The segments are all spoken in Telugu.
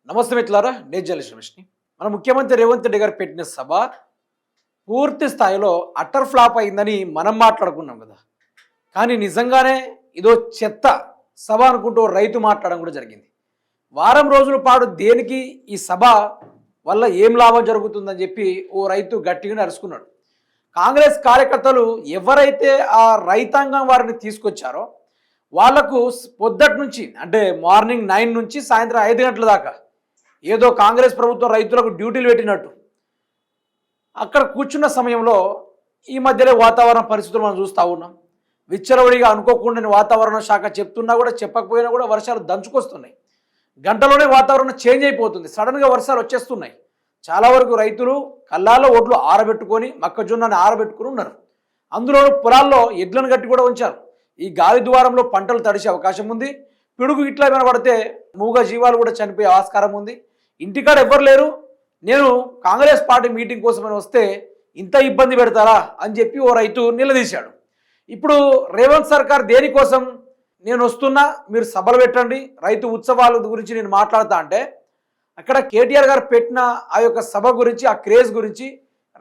నమస్తే మిత్రులారా, నేను జర్నలిస్ట్ రమేష్ని. మన ముఖ్యమంత్రి రేవంత్ రెడ్డి గారు పెట్టిన సభ పూర్తి స్థాయిలో అట్టర్ ఫ్లాప్ అయిందని మనం మాట్లాడుకున్నాం కదా. కానీ నిజంగానే ఇదో చెత్త సభ అనుకుంటూ రైతు మాట్లాడడం కూడా జరిగింది. వారం రోజుల పాటు దేనికి ఈ సభ వల్ల ఏం లాభం జరుగుతుందని చెప్పి ఓ రైతు గట్టిగానే అరుచుకున్నాడు. కాంగ్రెస్ కార్యకర్తలు ఎవరైతే ఆ రైతాంగం వారిని తీసుకొచ్చారో వాళ్లకు పొద్దటి నుంచి అంటే మార్నింగ్ 9 నుంచి సాయంత్రం 5 గంటల దాకా ఏదో కాంగ్రెస్ ప్రభుత్వం రైతులకు డ్యూటీలు పెట్టినట్టు అక్కడ కూర్చున్న సమయంలో ఈ మధ్యలో వాతావరణ పరిస్థితులు మనం చూస్తూ ఉన్నాం. విచ్చలవిడిగా అనుకోకుండా వాతావరణ శాఖ చెప్తున్నా కూడా చెప్పకపోయినా కూడా వర్షాలు దంచుకొస్తున్నాయి. గంటలోనే వాతావరణం చేంజ్ అయిపోతుంది. సడన్గా వర్షాలు వచ్చేస్తున్నాయి. చాలా వరకు రైతులు కళ్ళాల్లో ఒడ్లు ఆరబెట్టుకొని మొక్కజొన్నని ఆరబెట్టుకుని ఉన్నారు. అందులో పొలాల్లో ఎడ్లను గట్టి కూడా ఉంచారు. ఈ గాలి ద్వారంలో పంటలు తడిసే అవకాశం ఉంది. పిడుగు ఇట్లా ఏమైనా పడితే మూగ జీవాలు కూడా చనిపోయే ఆస్కారం ఉంది. ఇంటికాడ ఎవ్వరు లేరు, నేను కాంగ్రెస్ పార్టీ మీటింగ్ కోసమని వస్తే ఇంత ఇబ్బంది పెడతారా అని చెప్పి ఓ రైతు నిలదీశాడు. ఇప్పుడు రేవంత్ సర్కార్ దేనికోసం నేను వస్తున్నా, మీరు సభలు పెట్టండి, రైతు ఉత్సవాల గురించి నేను మాట్లాడతా అంటే అక్కడ కేటీఆర్ గారు పెట్టిన ఆ యొక్క సభ గురించి, ఆ క్రేజ్ గురించి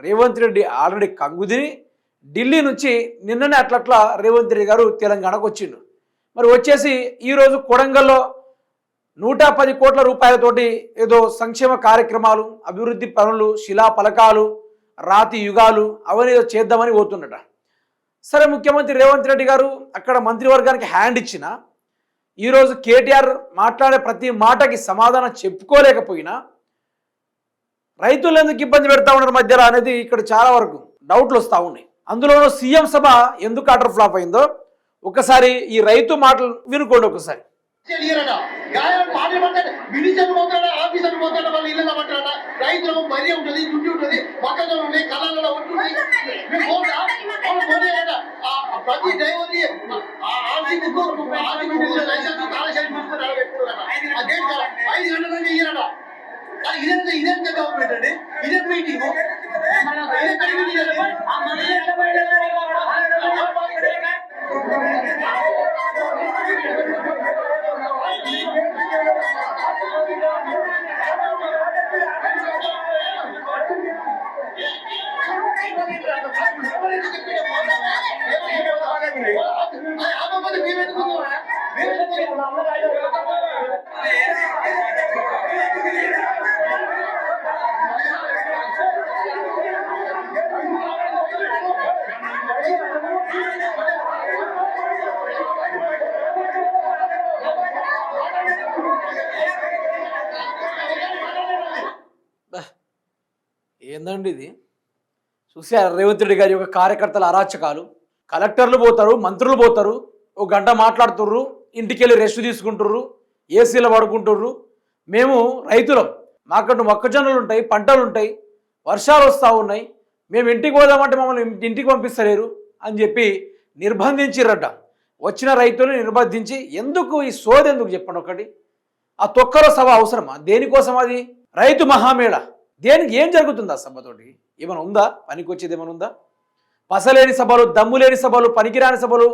రేవంత్ రెడ్డి ఆల్రెడీ కంగుదిని ఢిల్లీ నుంచి నిన్ననే అట్లట్లా రేవంత్ రెడ్డి గారు తెలంగాణకు వచ్చిండు. మరి వచ్చేసి ఈరోజు కొడంగల్లో 110 కోట్ల రూపాయలతోటి ఏదో సంక్షేమ కార్యక్రమాలు, అభివృద్ధి పనులు, శిలా పలకాలు, రాతి యుగాలు అవన్నీ చేద్దామని పోతున్నట. సరే, ముఖ్యమంత్రి రేవంత్ రెడ్డి గారు అక్కడ మంత్రివర్గానికి హ్యాండ్ ఇచ్చిన ఈరోజు కేటీఆర్ మాట్లాడే ప్రతి మాటకి సమాధానం చెప్పుకోలేకపోయినా రైతులు ఎందుకు ఇబ్బంది పెడతా ఉన్నారు మధ్యలో అనేది ఇక్కడ చాలా వరకు డౌట్లు వస్తూ ఉన్నాయి. అందులోనూ సీఎం సభ ఎందుకు అటర్ ఫ్లాప్ అయిందో ఒకసారి ఈ రైతు మాటలు వినుకోండి. ఒకసారి రైతులకు మరీ ఉంటుంది, దుడ్డి ఉంటుంది, మొక్కజొన్న ఉన్నాయి, కళ్ళలో ఉంటుంది. ప్రతి డ్రైవర్ని లైసెన్స్ కాలశైలి పెట్టుకున్నారట. 5 గంటలనే ఇయ్యారట. ఇదెంత గవర్నమెంట్ అండి? ఇదే మీటింగ్ ఏందండి ఇది? చూసారు రేవంత్ రెడ్డి గారి యొక్క కార్యకర్తల అరాచకాలు. కలెక్టర్లు పోతారు, మంత్రులు పోతారు, ఓ గంట మాట్లాడుతుర్రు, ఇంటికి వెళ్ళి రెస్ట్ తీసుకుంటుర్రు, ఏసీలో పడుకుంటుర్రు. మేము రైతులం, మాకంటూ మొక్కజొన్నలు ఉంటాయి, పంటలు ఉంటాయి, వర్షాలు వస్తూ ఉన్నాయి, మేము ఇంటికి పోదామంటే మమ్మల్ని ఇంటికి పంపిస్తలేరు అని చెప్పి నిర్బంధించిరట. వచ్చిన రైతులను నిర్బంధించి ఎందుకు ఈ సోది ఎందుకు చెప్పండి ఒకటి. ఆ తొక్కర సభ అవసరమా? దేనికోసం అది? రైతు మహామేళ దేనికి? ఏం జరుగుతుంది ఆ సభతోటి? ఏమైనా ఉందా? పనికి వచ్చేది ఏమైనా ఉందా? పసలేని సభలు, దమ్ము లేని సభలు, పనికిరాని సభలు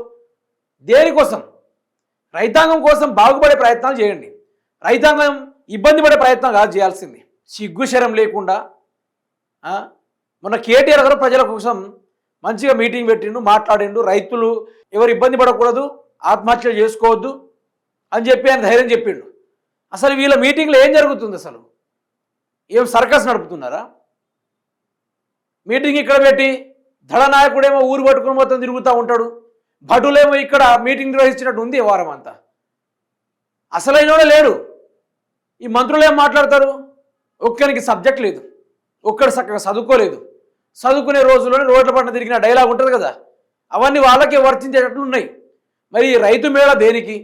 దేనికోసం? రైతాంగం కోసం బాగుపడే ప్రయత్నాలు చేయండి. రైతాంగం ఇబ్బంది పడే ప్రయత్నం కాదు చేయాల్సింది. సిగ్గుశరం లేకుండా మొన్న కేటీఆర్ గారు ప్రజల కోసం మంచిగా మీటింగ్ పెట్టిండు, మాట్లాడిండు. రైతులు ఎవరు ఇబ్బంది పడకూడదు, ఆత్మహత్యలు చేసుకోవద్దు అని చెప్పి ఆయన ధైర్యం చెప్పిండు. అసలు వీళ్ళ మీటింగ్లో ఏం జరుగుతుంది? అసలు ఏం సర్కస్ నడుపుతున్నారా? మీటింగ్ ఇక్కడ పెట్టి దళనాయకుడేమో ఊరు పట్టుకుని మొత్తం తిరుగుతూ ఉంటాడు, భటులేమో ఇక్కడ మీటింగ్ నిర్వహించినట్టు ఉంది వారం అంతా. అసలైనోడే లేడు. ఈ మంత్రులు ఏం మాట్లాడతారు? ఒక్కరికి సబ్జెక్ట్ లేదు, ఒక్కడు చక్కగా చదువుకోలేదు. చదువుకునే రోజుల్లోనే రోడ్ల పట్ల తిరిగిన డైలాగ్ ఉంటుంది కదా, అవన్నీ వాళ్ళకే వర్తించేటట్లు ఉన్నాయి. మరి రైతు మేళ దేనికి?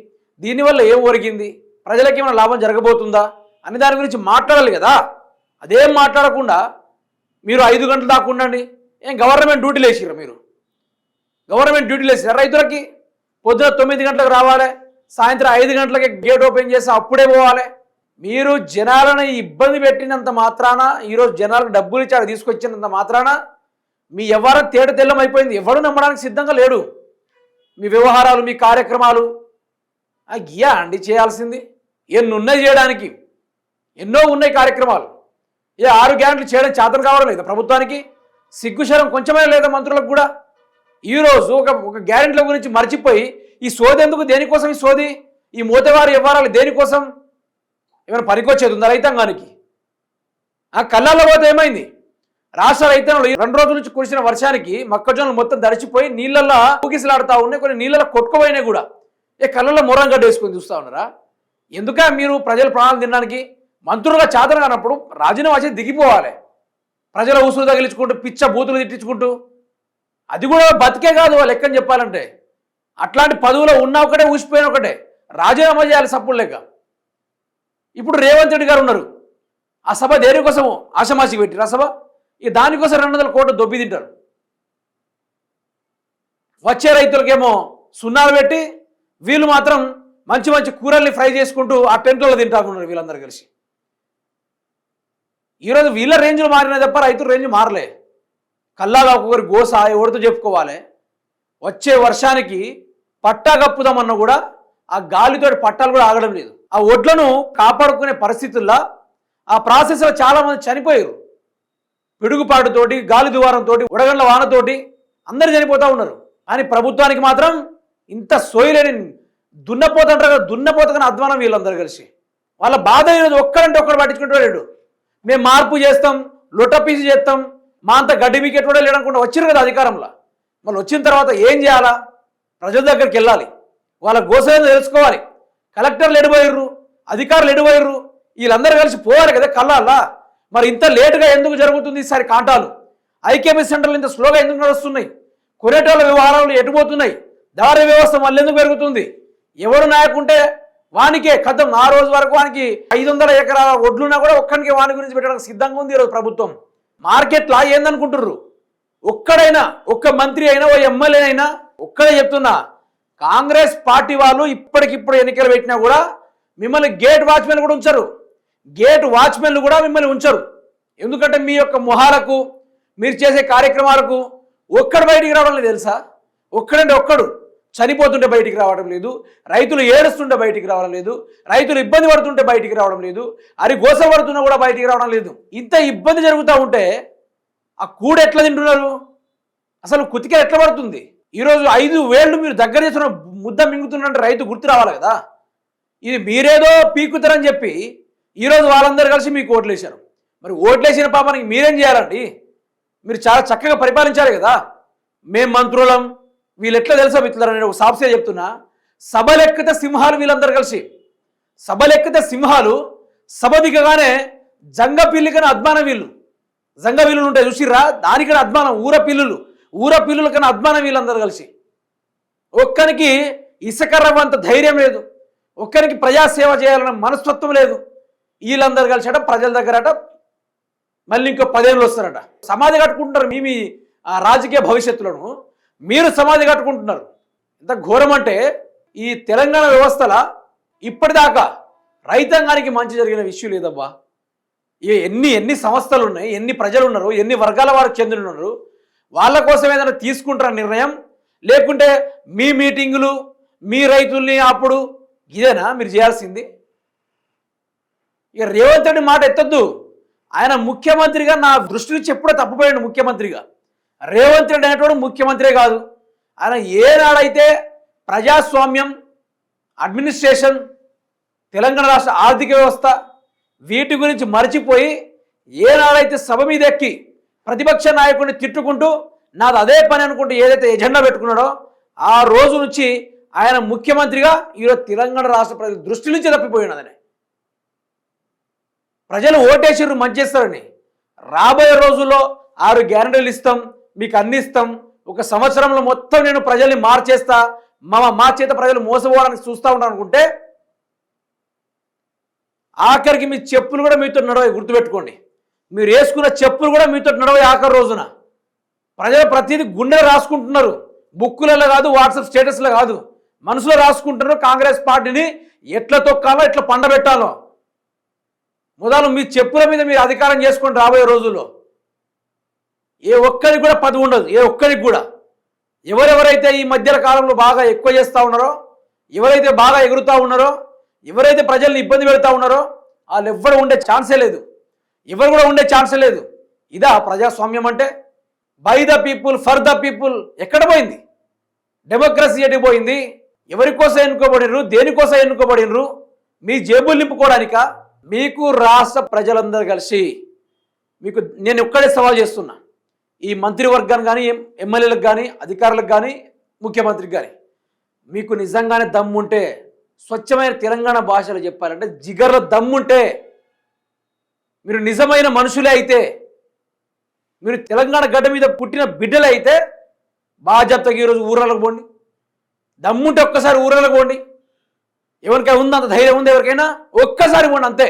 దీనివల్ల ఏం ఒరిగింది? ప్రజలకి ఏమైనా లాభం జరగబోతుందా అనే దాని గురించి మాట్లాడాలి కదా. అదేం మాట్లాడకుండా మీరు 5 గంటలు దాకా ఉండండి. ఏం గవర్నమెంట్ డ్యూటీలు వేసిర్రు? మీరు గవర్నమెంట్ డ్యూటీలు వేసినారు రైతులకి? పొద్దున 9 గంటలకు రావాలి, సాయంత్రం 5 గంటలకి గేట్ ఓపెన్ చేసి అప్పుడే పోవాలి. మీరు జనాలను ఇబ్బంది పెట్టినంత మాత్రాన, ఈరోజు జనాలకు డబ్బులు ఇచ్చి తీసుకొచ్చినంత మాత్రాన మీ వ్యవహారం తేట తెల్లం అయిపోయింది. ఎవడు నమ్మడానికి సిద్ధంగా లేడు. మీ వ్యవహారాలు, మీ కార్యక్రమాలు గియా అండి చేయాల్సింది. ఎన్నున్నాయి చేయడానికి. ఎన్నో ఉన్నాయి కార్యక్రమాలు. 6 గ్యారెంటీలు చేయడం చేతన కావడం లేదా ప్రభుత్వానికి? సిగ్గుశరం కొంచెమే లేదా మంత్రులకు కూడా? ఈరోజు ఒక గ్యారెంటీల గురించి మర్చిపోయి ఈ సోది ఎందుకు? దేనికోసం ఈ సోది? ఈ మోతవారి వ్యవహారాలు దేనికోసం? ఏమైనా పనికొచ్చేది ఉందా రైతాంగానికి? ఆ కళ్ళల్లో పోతే ఏమైంది? రాష్ట్ర రైతాంగంలో 2 రోజుల నుంచి కురిసిన వర్షానికి మొక్కజొన్నలు మొత్తం దడిచిపోయి నీళ్ళల్లో ఊగిసలాడుతూ ఉన్నాయి, కొన్ని నీళ్ళలో కొట్టుకుపోయినాయి కూడా. కళ్ళల్లో మొరం గడ్డేసుకొని చూస్తూ ఉన్నారా? ఎందుక మీరు ప్రజల ప్రాణాలు తినడానికి? మంత్రులుగా చేతన కానప్పుడు రాజీనామా చేసి దిగిపోవాలి. ప్రజల ఊసులు తగిలించుకుంటూ పిచ్చ బూతులు తిట్టించుకుంటూ అది కూడా బతికే కాదు వాళ్ళు లెక్కని చెప్పాలంటే. అట్లాంటి పదవులో ఉన్న ఒకటే ఊసిపోయిన ఒకటే రాజీనామా చేయాలి సప్పుడు లేక. ఇప్పుడు రేవంత్ రెడ్డి గారు ఉన్నారు, ఆ సభ దేనికోసం ఆషమాషికి పెట్టిరు ఆ సభ? దానికోసం 200 కోట్లు దొబ్బి తింటారు. వచ్చే రైతులకేమో సున్నాలు పెట్టి వీళ్ళు మాత్రం మంచి మంచి కూరల్ని ఫ్రై చేసుకుంటూ ఆ టెంట్లలో తింటా ఉన్నారు వీళ్ళందరూ కలిసి. ఈరోజు వీళ్ళ రేంజ్లు మారినా తప్ప రైతుల రేంజ్ మారలే. కల్లాగా ఒక్కొక్కరి గోస ఎవరితో చెప్పుకోవాలి. వచ్చే వర్షానికి పట్టా కప్పుదామన్నా కూడా ఆ గాలితోటి పట్టాలు కూడా ఆగడం లేదు. ఆ ఒడ్లను కాపాడుకునే పరిస్థితుల్లో ఆ ప్రాసెస్లో చాలామంది చనిపోయారు. పిడుగుపాటుతోటి, గాలి దువారంతో, ఉడగండ్ల వానతోటి అందరూ చనిపోతూ ఉన్నారు. కానీ ప్రభుత్వానికి మాత్రం ఇంత సోయలేని దున్నపోతంటారు కదా, దున్నపోతగానే అధ్వానం వీళ్ళందరూ కలిసి. వాళ్ళ బాధ ఈరోజు ఒక్కడంటే ఒక్కడు పట్టించుకుంటూ మేము మార్పు చేస్తాం, లొట్టపీసి చేస్తాం, మా అంత గడ్డి మీకెట్ కూడా లేడనుకుంటూ వచ్చారు కదా అధికారంలో. మళ్ళీ వచ్చిన తర్వాత ఏం చేయాలా? ప్రజల దగ్గరికి వెళ్ళాలి, వాళ్ళ గోసలేదో తెలుసుకోవాలి. కలెక్టర్లు ఎడిపోయారు, అధికారులు ఎడిపోయారు, వీళ్ళందరూ కలిసి పోవాలి కదా కళ్ళాలా. మరి ఇంత లేటుగా ఎందుకు జరుగుతుంది ఈసారి కాంటాలు? ఐకేపీ సెంటర్లు ఇంత స్లోగా ఎందుకు నడుస్తున్నాయి? కొనేటోళ్ళ వ్యవహారాలు ఎటుపోతున్నాయి? దారి వ్యవస్థ మళ్ళీ ఎందుకు పెరుగుతుంది? ఎవరు నాయకుంటే వానికే కథం. ఆ రోజు వరకు వానికి 500 ఎకరాల ఒడ్లున్నా కూడా ఒక్కడికి వాని గురించి పెట్టడానికి సిద్ధంగా ఉంది ఈరోజు ప్రభుత్వం. మార్కెట్లా ఏందనుకుంటుర్రు? ఒక్కడైనా, ఒక్క మంత్రి అయినా, ఓ ఎమ్మెల్యే అయినా ఒక్కడే చెప్తున్నా, కాంగ్రెస్ పార్టీ వాళ్ళు ఇప్పటికిప్పుడు ఎన్నికలు పెట్టినా కూడా మిమ్మల్ని గేట్ వాచ్మెన్ కూడా ఉంచరు. గేట్ వాచ్మెన్లు కూడా మిమ్మల్ని ఉంచరు. ఎందుకంటే మీ యొక్క మొహాలకు, మీరు చేసే కార్యక్రమాలకు ఒక్కడు బయటికి రావడం లేదు తెలుసా? ఒక్కడంటే ఒక్కడు చనిపోతుంటే బయటికి రావడం లేదు, రైతులు ఏడుస్తుంటే బయటికి రావడం లేదు, రైతులు ఇబ్బంది పడుతుంటే బయటికి రావడం లేదు, అరి గోస పడుతున్నా కూడా బయటికి రావడం లేదు. ఇంత ఇబ్బంది జరుగుతూ ఉంటే ఆ కూడ ఎట్లా తింటున్నారు? అసలు కుతికే ఎట్లా పడుతుంది? ఈరోజు 5 వేళ్ళు మీరు దగ్గర చేసిన ముద్ద మింగుతున్నంటే రైతు గుర్తు రావాలి కదా. ఇది మీరేదో పీకుతారని చెప్పి ఈరోజు వాళ్ళందరూ కలిసి మీకు ఓట్లేశారు. మరి ఓట్లేసిన పాపానికి మీరేం చేయాలండి? మీరు చాలా చక్కగా పరిపాలించాలి కదా. మేం మంత్రులం, వీళ్ళు ఎట్లా తెలుసా మిత్రులారా? నేను ఒక సాఫ్సే చెప్తున్నా, సభలెక్కితే సింహాలు వీళ్ళందరూ కలిసి. సభలెక్కితే సింహాలు, సభ దిగగానే జంగ పిల్లికన్నా అద్మానం వీళ్ళు. జంగ పిల్లులు ఉంటాయి చూసిర్రా, దానికన్నా అద్మానం ఊర పిల్లుల కన్నా అద్మానం వీళ్ళందరూ కలిసి. ఒక్కరికి ఇసుకర్రవంత ధైర్యం లేదు, ఒక్కరికి ప్రజాసేవ చేయాలన్న మనస్తత్వం లేదు. వీళ్ళందరూ కలిసి ప్రజల దగ్గరట మళ్ళీ ఇంకో 10 ఏళ్ళు వస్తారట. సమాధి కట్టుకుంటున్నారు మీ రాజకీయ భవిష్యత్తులను. మీరు సమాధి కట్టుకుంటున్నారు. ఎంత ఘోరం అంటే ఈ తెలంగాణ వ్యవస్థల ఇప్పటిదాకా రైతాంగానికి మంచి జరిగిన విషయం లేదబ్బా. ఎన్ని సంస్థలు ఉన్నాయి, ఎన్ని ప్రజలు ఉన్నారు, ఎన్ని వర్గాల వారికి చెందిన ఉన్నారు. వాళ్ళ కోసం ఏదైనా తీసుకుంటారా నిర్ణయం? లేకుంటే మీ మీటింగులు, మీ రైతుల్ని అప్పుడు ఇదేనా మీరు చేయాల్సింది? ఇక రేవంత్ రెడ్డి మాట ఎత్తొద్దు. ఆయన ముఖ్యమంత్రిగా నా దృష్టి నుంచి ఎప్పుడో తప్పుపోయాడు ముఖ్యమంత్రిగా. రేవంత్ రెడ్డి అనేటువంటి ముఖ్యమంత్రే కాదు. ఆయన ఏనాడైతే ప్రజాస్వామ్యం, అడ్మినిస్ట్రేషన్, తెలంగాణ రాష్ట్ర ఆర్థిక వ్యవస్థ వీటి గురించి మర్చిపోయి ఏనాడైతే సభ మీద ఎక్కి ప్రతిపక్ష నాయకుడిని తిట్టుకుంటూ నాది అదే పని అనుకుంటూ ఏదైతే ఎజెండా పెట్టుకున్నాడో ఆ రోజు నుంచి ఆయన ముఖ్యమంత్రిగా ఈరోజు తెలంగాణ రాష్ట్ర ప్రజల దృష్టి నుంచి తప్పిపోయినదని. ప్రజలు ఓటేసిర్రు మంచి చేస్తారని. రాబోయే రోజుల్లో 6 గ్యారెంటీలు ఇస్తాం, మీకు అన్ని ఇస్తాం, 1 సంవత్సరంలో మొత్తం నేను ప్రజల్ని మార్చేస్తా, మా చేత ప్రజలు మోసపోవడానికి చూస్తూ ఉంటాను అనుకుంటే ఆఖరికి మీ చెప్పులు కూడా మీతో నడవే. గుర్తుపెట్టుకోండి, మీరు వేసుకున్న చెప్పులు కూడా మీతో నడవే. ఆఖరి రోజున ప్రజలు ప్రతిదీ గుండె రాసుకుంటున్నారు, బుక్కులలో కాదు, వాట్సాప్ స్టేటస్లో కాదు, మనసులో రాసుకుంటున్నారు. కాంగ్రెస్ పార్టీని ఎట్లా తొక్కాలో, ఎట్లా పండబెట్టాలో. మొదలు మీ చెప్పుల మీద మీరు అధికారం చేసుకొని రాబోయే రోజుల్లో ఏ ఒక్కరికి కూడా పదవి ఉండదు. ఏ ఒక్కరికి కూడా ఎవరెవరైతే ఈ మధ్యల కాలంలో బాగా ఎక్కువ చేస్తూ ఉన్నారో, ఎవరైతే బాగా ఎగురుతూ ఉన్నారో, ఎవరైతే ప్రజల్ని ఇబ్బంది పెడతా ఉన్నారో వాళ్ళు ఎవ్వరు ఉండే ఛాన్సే లేదు, ఎవరు కూడా ఉండే ఛాన్సే లేదు. ఇదా ప్రజాస్వామ్యం అంటే? By the people for the people ఎక్కడ పోయింది? డెమోక్రసీ ఎటు పోయింది? ఎవరి కోసం ఎన్నుకోబడినరు? దేనికోసం ఎన్నుకోబడినరు? మీ జేబులు నింపుకోవడానికా? మీకు రాష్ట్ర ప్రజలందరూ కలిసి మీకు నేను ఒక్కడే సవాల్ చేస్తున్నా, ఈ మంత్రివర్గాన్ని కానీ ఎమ్మెల్యేలకు కానీ అధికారులకు కానీ ముఖ్యమంత్రికి కానీ, మీకు నిజంగానే దమ్ముంటే, స్వచ్ఛమైన తెలంగాణ భాషలో చెప్పాలంటే జిగర్ల దమ్ముంటే, మీరు నిజమైన మనుషులే అయితే, మీరు తెలంగాణ గడ్డ మీద పుట్టిన బిడ్డలే అయితే బాధ్యతగా ఈరోజు ఊర్లకు పోండి. దమ్ముంటే ఒక్కసారి ఊర్లకు పోండి. ఎవరికైనా ఉందా అంత ధైర్యం ఉంది? ఎవరికైనా ఒక్కసారి పోండి అంతే.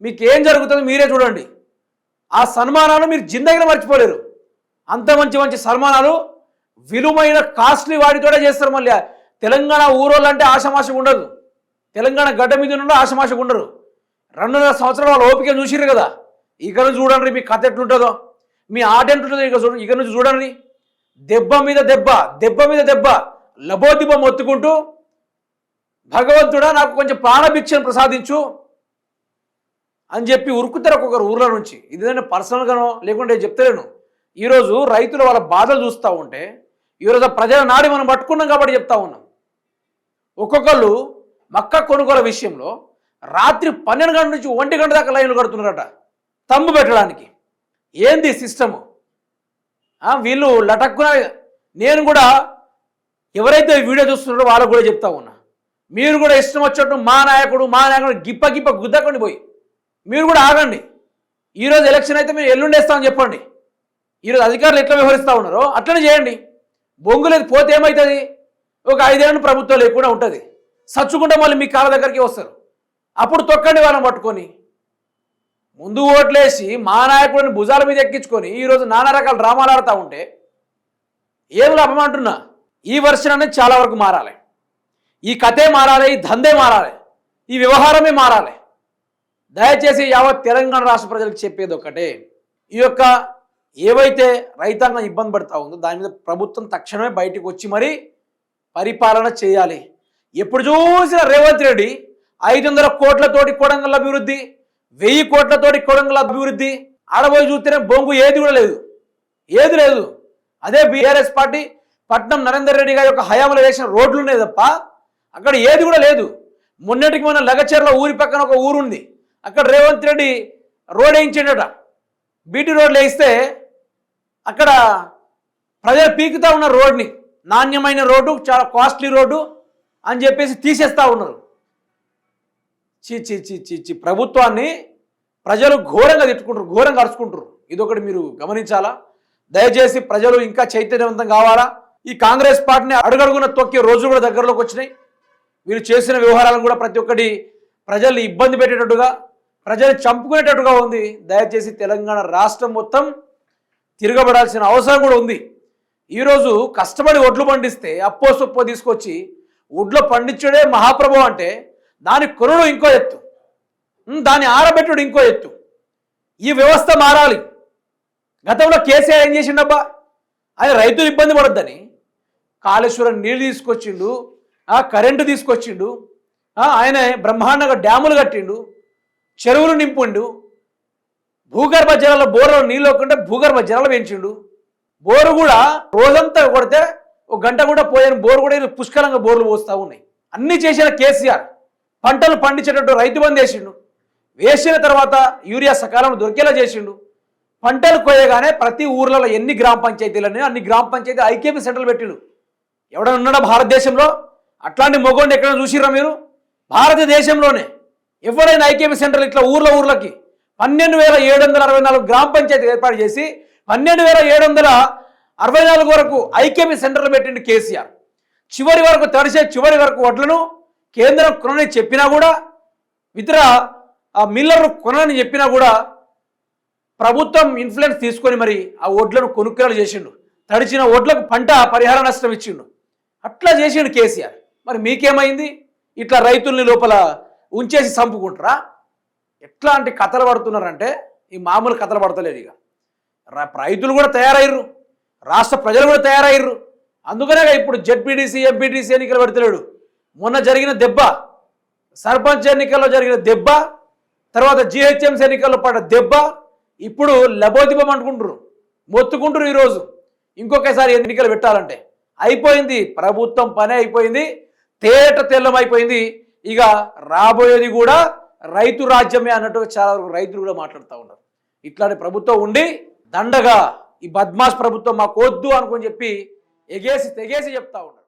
మీకు ఏం జరుగుతుందో మీరే చూడండి. ఆ సన్మానాలు మీరు జిందగీలో మర్చిపోలేరు. అంత మంచి మంచి సన్మానాలు విలువైన కాస్ట్లీ వాటితోనే చేస్తారు. మళ్ళీ తెలంగాణ ఊరోళ్ళు అంటే ఆషమాషగా ఉండదు, తెలంగాణ గడ్డ మీద ఉన్న ఆషమాషగా ఉండరు. 2.5 సంవత్సరాలు వాళ్ళు ఓపిక చూసిర్రు కదా. ఇక నుంచి చూడండి మీ కథ ఎట్లుంటుందో, మీ ఆట ఎట్లుంటుందో ఇక నుంచి చూడండి. దెబ్బ మీద దెబ్బ, దెబ్బ మీద దెబ్బ, లబోదిబ్బ మొత్తుకుంటూ భగవంతుడా నాకు కొంచెం ప్రాణభిక్షను ప్రసాదించు అని చెప్పి ఉరుకుతారు ఒక్కొక్కరు ఊర్ల నుంచి. ఇదేనా పర్సనల్గానో లేకుంటే చెప్తలేను. ఈరోజు రైతులు వాళ్ళ బాధలు చూస్తూ ఉంటే, ఈరోజు ప్రజల నాడి మనం పట్టుకున్నాం కాబట్టి చెప్తా ఉన్నాం. ఒక్కొక్కళ్ళు మక్క కొనుగోలు విషయంలో రాత్రి 12 గంటల నుంచి 1 గంట దాకా లైన్లు కడుతున్నారట తమ్ము పెట్టడానికి. ఏంది సిస్టము? వీళ్ళు లటక్కున. నేను కూడా ఎవరైతే వీడియో చూస్తున్నారో వాళ్ళకు కూడా చెప్తా ఉన్నా, మీరు కూడా ఇష్టం వచ్చినట్టు మా నాయకుడు గిప్ప గిప్ప గుద్దకండి పోయి మీరు కూడా ఆగండి. ఈరోజు ఎలక్షన్ అయితే మీరు ఎల్లుండేస్తామని చెప్పండి. ఈరోజు అధికారులు ఎట్లా వ్యవహరిస్తూ ఉన్నారో అట్లనే చేయండి. బొంగులేదు పోతే ఏమవుతుంది? ఒక 5 ఏళ్ళు ప్రభుత్వం లేకుండా ఉంటుంది. సచ్చుకుంటే మళ్ళీ మీ కాళ్ళ దగ్గరికి వస్తారు. అప్పుడు తొక్కండి వాళ్ళని పట్టుకొని. ముందు ఓట్లేసి మా నాయకుడిని భుజాల మీద ఎక్కించుకొని ఈరోజు నానా రకాల డ్రామాలు ఆడుతూ ఉంటే ఏం లాభం అంటున్నా? ఈ వర్షన్ అనేది చాలా వరకు మారాలి. ఈ కథే మారాలి, ఈ దందే మారాలి, ఈ వ్యవహారమే మారాలి. దయచేసి యావత్ తెలంగాణ రాష్ట్ర ప్రజలకు చెప్పేది ఒకటే, ఈ యొక్క ఏవైతే రైతాంగం ఇబ్బంది పడుతూ ఉందో దాని మీద ప్రభుత్వం తక్షణమే బయటకు వచ్చి మరీ పరిపాలన చేయాలి. ఎప్పుడు చూసినా రేవంత్ రెడ్డి 500 కోట్లతోటి కొడంగల్ అభివృద్ధి, 1000 కోట్లతోటి కొడంగల్ అభివృద్ధి, ఆడబోయి చూస్తేనే బొంగు ఏది కూడా లేదు, ఏది లేదు. అదే బీఆర్ఎస్ పార్టీ పట్నం నరేందర్ రెడ్డి గారి యొక్క హయాంలో వేసిన రోడ్లు ఉన్నాయి తప్ప అక్కడ ఏది కూడా లేదు. మొన్నటికి మన లగచెర్ల ఊరి పక్కన ఒక ఊరు ఉంది, అక్కడ రేవంత్ రెడ్డి రోడ్ వేయించిండట. బీటీ రోడ్లు వేయిస్తే అక్కడ ప్రజలు పీకుతా ఉన్న రోడ్ని, నాణ్యమైన రోడ్డు, చాలా కాస్ట్లీ రోడ్డు అని చెప్పేసి తీసేస్తూ ఉన్నారు. చీ ప్రభుత్వాన్ని ప్రజలు ఘోరంగా తిట్టుకుంటారు, ఘోరంగా అరుచుకుంటారు. ఇదొకటి మీరు గమనించాలా. దయచేసి ప్రజలు ఇంకా చైతన్యవంతం కావాలా. ఈ కాంగ్రెస్ పార్టీని అడుగడుగున తొక్కే రోజులు కూడా దగ్గరలోకి వచ్చినాయి. వీళ్ళు చేసిన వ్యవహారాలను కూడా ప్రతి ఒక్కటి ప్రజల్ని ఇబ్బంది పెట్టేటట్టుగా, ప్రజలు చంపుకునేటట్టుగా ఉంది. దయచేసి తెలంగాణ రాష్ట్రం మొత్తం తిరగబడాల్సిన అవసరం కూడా ఉంది. ఈరోజు కష్టపడి ఒడ్లు పండిస్తే అప్పో సొప్పో తీసుకొచ్చి ఒడ్లు పండించడే మహాప్రభు అంటే దాని కొనుడు ఇంకో ఎత్తు, దాని ఆరబెట్టుడు ఇంకో ఎత్తు. ఈ వ్యవస్థ మారాలి. గతంలో కేసీఆర్ ఏం చేసిండబ్బా? ఆయన రైతులు ఇబ్బంది పడొద్దని కాళేశ్వరం నీళ్ళు తీసుకొచ్చిండు, కరెంటు తీసుకొచ్చిండు, ఆయన బ్రహ్మాండంగా డ్యాములు కట్టిండు, చెరువులు నింపుండు, భూగర్భ జలాల బోర్లలో నీళ్ళు ఒక్కంటే భూగర్భ జలాలు పెంచిండు. బోరు కూడా రోజంతా కొడితే 1 గంట కూడా పోయాను బోరు కూడా పుష్కలంగా బోర్లు పోస్తూ ఉన్నాయి. అన్నీ చేసిన కేసీఆర్ పంటలు పండించేటట్టు రైతు బంధు వేసిండు. వేసిన తర్వాత యూరియా సకాలంలో దొరికేలా చేసిండు. పంటలు కోయగానే ప్రతి ఊర్లలో ఎన్ని గ్రామ పంచాయతీలు అన్ని గ్రామ పంచాయతీ ఐకేపీ సెంటర్లు పెట్టిండు. ఎవడన్నా ఉన్నాడా భారతదేశంలో? అట్లాంటి మొగోడిని ఎక్కడ చూసిర్రా మీరు? భారతదేశంలోనే ఎవరైనా ఐకేపీ సెంటర్లు ఇట్లా ఊర్లకి 12,764 గ్రామ పంచాయతీ ఏర్పాటు చేసి 12,764 వరకు ఐకేపీ సెంటర్లు పెట్టిండు కేసీఆర్. చివరి వరకు చివరి వరకు వడ్లను కేంద్రం కొనని చెప్పినా కూడా, ఇతర మిల్లర్లు కొనని చెప్పినా కూడా ప్రభుత్వం ఇన్ఫ్లుయెన్స్ తీసుకొని మరి ఆ వడ్లను కొనుక్కలు చేసిండు. తడిచిన వడ్లకు పంట పరిహార నష్టం ఇచ్చిండు. అట్లా చేసిండు కేసీఆర్. మరి మీకేమైంది? ఇట్లా రైతుల్ని లోపల ఉంచేసి చంపుకుంటారా? ఎట్లాంటి కథలు పడుతున్నారంటే ఈ మామూలు కథలు పడతలేదు. ఇక రైతులు కూడా తయారయ్యారు, రాష్ట్ర ప్రజలు కూడా తయారయ్యారు. అందుకనే ఇప్పుడు జెడ్పీటీసీ ఎంపీటీసీ ఎన్నికలు పెడతలేడు. మొన్న జరిగిన దెబ్బ, సర్పంచ్ ఎన్నికల్లో జరిగిన దెబ్బ తర్వాత జిహెచ్ఎంసీ ఎన్నికల్లో పడ్డ దెబ్బ ఇప్పుడు లబోదిబం అనుకుంటారు, మొత్తుకుంటారు. ఈరోజు ఇంకొకసారి ఎన్నికలు పెట్టాలంటే అయిపోయింది, ప్రభుత్వం పని అయిపోయింది, తేట తెల్లం అయిపోయింది. ఇక రాబోయేది కూడా రైతు రాజ్యమే అన్నట్టుగా చాలా వరకు రైతులు కూడా మాట్లాడుతూ ఉన్నారు. ఇట్లాంటి ప్రభుత్వం ఉండి దండగా ఈ బద్మాష్ ప్రభుత్వం మాకు వద్దు అనుకొని చెప్పి ఎగేసి తెగేసి చెప్తా ఉన్నారు.